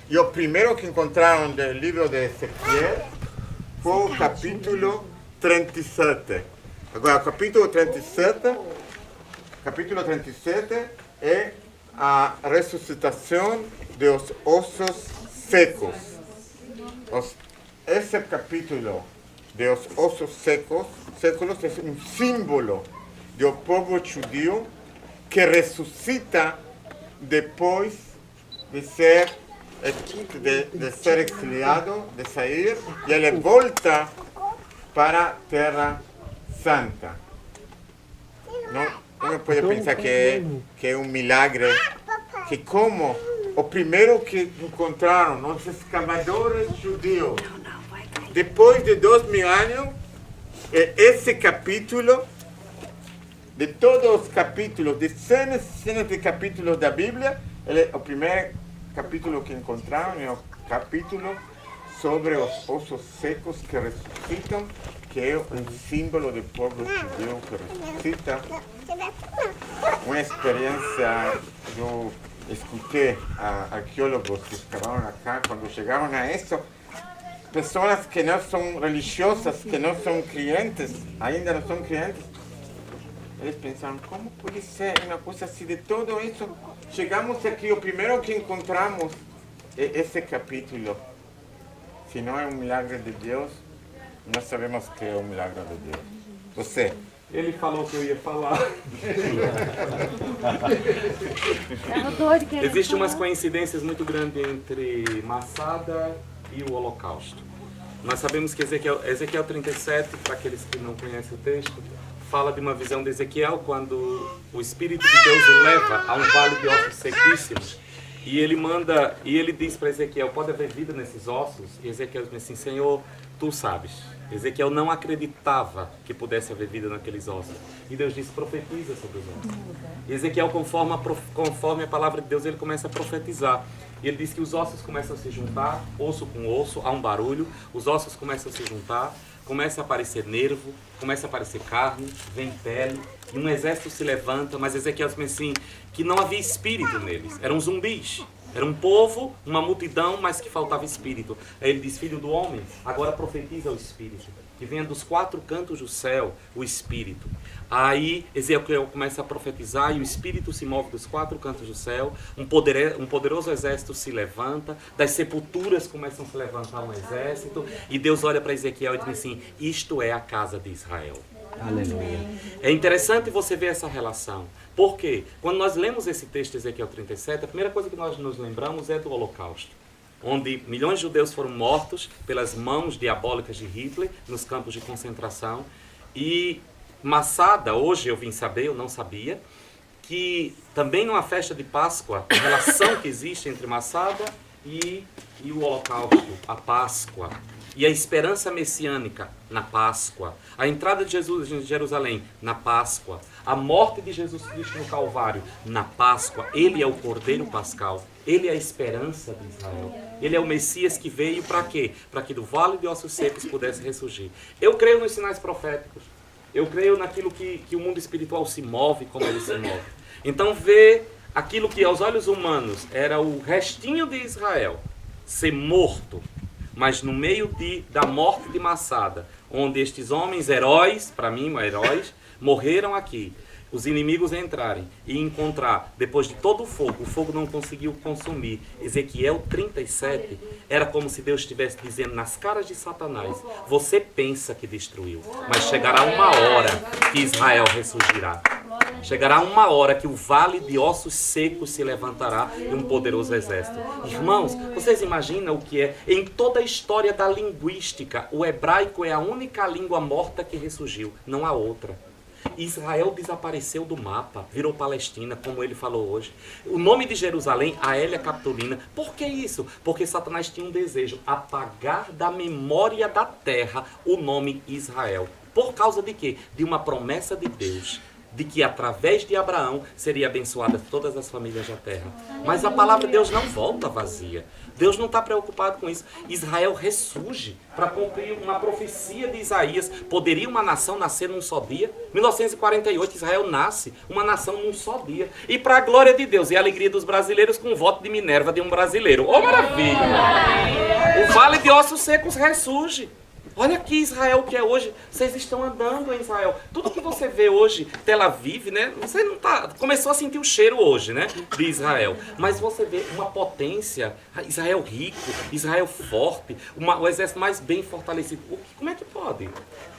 E o primeiro que encontraram do livro de Ezequiel foi o capítulo 37. Agora, o capítulo 37 é a ressuscitação dos ossos secos. Esse capítulo dos ossos secos é um símbolo do povo judeu que ressuscita depois de ser exiliado, de sair, e ele volta para a Terra Santa. Não pode pensar que é um milagre, que como o primeiro que encontraram os escavadores judeus, depois de 2000 anos, esse capítulo, de todos os capítulos, de cenas de capítulos da Bíblia, o primeiro capítulo que encontraram é o capítulo sobre os ossos secos que ressuscitam, que é um símbolo do povo judeu que ressuscita. Uma experiência, eu escutei arqueólogos que escavaram acá, quando chegaram a isso, pessoas que não são religiosas, que não são crentes, ainda não são crentes, eles pensaram, como pode ser uma coisa assim de tudo isso? Chegamos aqui, o primeiro que encontramos é esse capítulo. Se não é um milagre de Deus, nós sabemos que é um milagre de Deus. Você? Ele falou que eu ia falar. Existem umas coincidências muito grandes entre Massada e o Holocausto. Nós sabemos que Ezequiel 37, para aqueles que não conhecem o texto, fala de uma visão de Ezequiel quando o Espírito de Deus o leva a um vale de ossos sequíssimos. E ele diz para Ezequiel, pode haver vida nesses ossos? E Ezequiel diz assim, Senhor, tu sabes. Ezequiel não acreditava que pudesse haver vida naqueles ossos. E Deus disse, profetiza sobre os ossos. E Ezequiel, conforme a palavra de Deus, ele começa a profetizar. E ele diz que os ossos começam a se juntar, osso com osso, há um barulho, os ossos começam a se juntar, começa a aparecer nervo, começa a aparecer carne, vem pele, e um exército se levanta, mas Ezequiel diz assim, que não havia espírito neles, eram zumbis. Era um povo, uma multidão, mas que faltava espírito. Aí ele diz, filho do homem, agora profetiza o espírito, que venha dos 4 cantos do céu, o espírito. Aí Ezequiel começa a profetizar e o espírito se move dos 4 cantos do céu, um poderoso exército se levanta, das sepulturas começam a se levantar um exército, e Deus olha para Ezequiel e diz assim, isto é a casa de Israel. Aleluia. É interessante você ver essa relação. Por quê? Quando nós lemos esse texto de Ezequiel 37, a primeira coisa que nós nos lembramos é do Holocausto, onde milhões de judeus foram mortos pelas mãos diabólicas de Hitler nos campos de concentração. E Massada, hoje eu vim saber, eu não sabia, que também numa festa de Páscoa, a relação que existe entre Massada e o Holocausto, a Páscoa. E a esperança messiânica na Páscoa, a entrada de Jesus em Jerusalém na Páscoa, a morte de Jesus Cristo no Calvário na Páscoa. Ele é o Cordeiro Pascal, ele é a esperança de Israel. Ele é o Messias que veio para quê? Para que do vale de ossos secos pudesse ressurgir. Eu creio nos sinais proféticos, eu creio naquilo que o mundo espiritual se move, como ele se move. Então ver aquilo que aos olhos humanos era o restinho de Israel ser morto, mas no meio da morte de Massada, onde estes homens, heróis, para mim, heróis, morreram aqui, os inimigos entrarem e encontrar, depois de todo o fogo não conseguiu consumir. Ezequiel 37 era como se Deus estivesse dizendo nas caras de Satanás, você pensa que destruiu, mas chegará uma hora que Israel ressurgirá. Chegará uma hora que o vale de ossos secos se levantará e um poderoso exército. Irmãos, vocês imaginam o que é? Em toda a história da linguística, o hebraico é a única língua morta que ressurgiu, não há outra. Israel desapareceu do mapa, virou Palestina, como ele falou hoje. O nome de Jerusalém, Aélia Capitolina. Por que isso? Porque Satanás tinha um desejo, apagar da memória da terra o nome Israel. Por causa de quê? De uma promessa de Deus, de que através de Abraão seria abençoada todas as famílias da terra. Mas a palavra de Deus não volta vazia. Deus não está preocupado com isso. Israel ressurge para cumprir uma profecia de Isaías. Poderia uma nação nascer num só dia? 1948, Israel nasce, uma nação num só dia. E para a glória de Deus e a alegria dos brasileiros, com o voto de Minerva de um brasileiro. Oh, maravilha! O Vale de Ossos Secos ressurge. Olha aqui Israel que é hoje. Vocês estão andando em Israel. Tudo que você vê hoje, Tel Aviv, né? Você não tá, começou a sentir o cheiro hoje, né? De Israel. Mas você vê uma potência, Israel rico, Israel forte, o exército mais bem fortalecido. Como é que pode?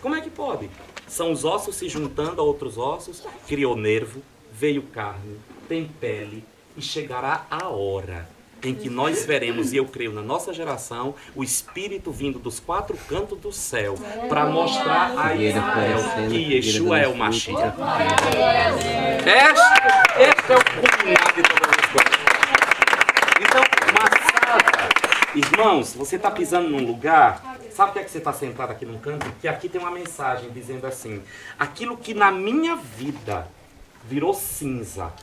Como é que pode? São os ossos se juntando a outros ossos, criou nervo, veio carne, tem pele e chegará a hora em que nós veremos, e eu creio na nossa geração, o Espírito vindo dos 4 cantos do céu para mostrar a Israel que Yeshua é o Mashiach. Este é o culminado de todas as coisas. Então, Massada, irmãos, você está pisando num lugar, sabe o que é que você está sentado aqui num canto? Que aqui tem uma mensagem dizendo assim: aquilo que na minha vida virou cinza,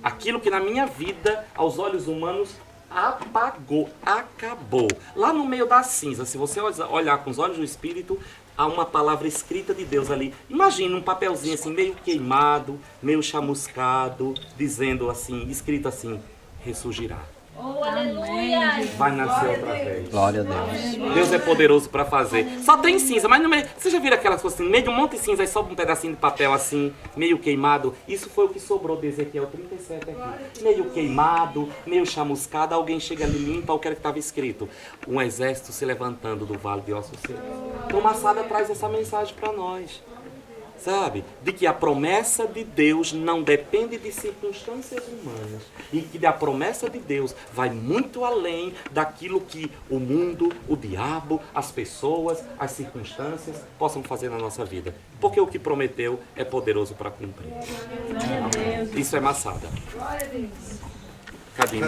aquilo que na minha vida, aos olhos humanos, apagou, acabou. Lá no meio da cinza, se você olhar com os olhos do Espírito, há uma palavra escrita de Deus ali. Imagina um papelzinho assim, meio queimado, meio chamuscado, dizendo assim, escrito assim: ressurgirá. Oh, aleluia! Vai nascer outra vez. Glória a Deus. Deus é poderoso para fazer. Só tem cinza, mas no meio, você já viu aquelas coisas assim, no meio de um monte de cinza, aí sobe um pedacinho de papel assim, meio queimado. Isso foi o que sobrou de Ezequiel 37 aqui. Meio queimado, meio chamuscado, alguém chega ali, limpa o que estava escrito. Um exército se levantando do vale de ossos secos. Então Massada traz essa mensagem para nós. Sabe? De que a promessa de Deus não depende de circunstâncias humanas. E que a promessa de Deus vai muito além daquilo que o mundo, o diabo, as pessoas, as circunstâncias possam fazer na nossa vida. Porque o que prometeu é poderoso para cumprir. Isso é Massada. Cadê?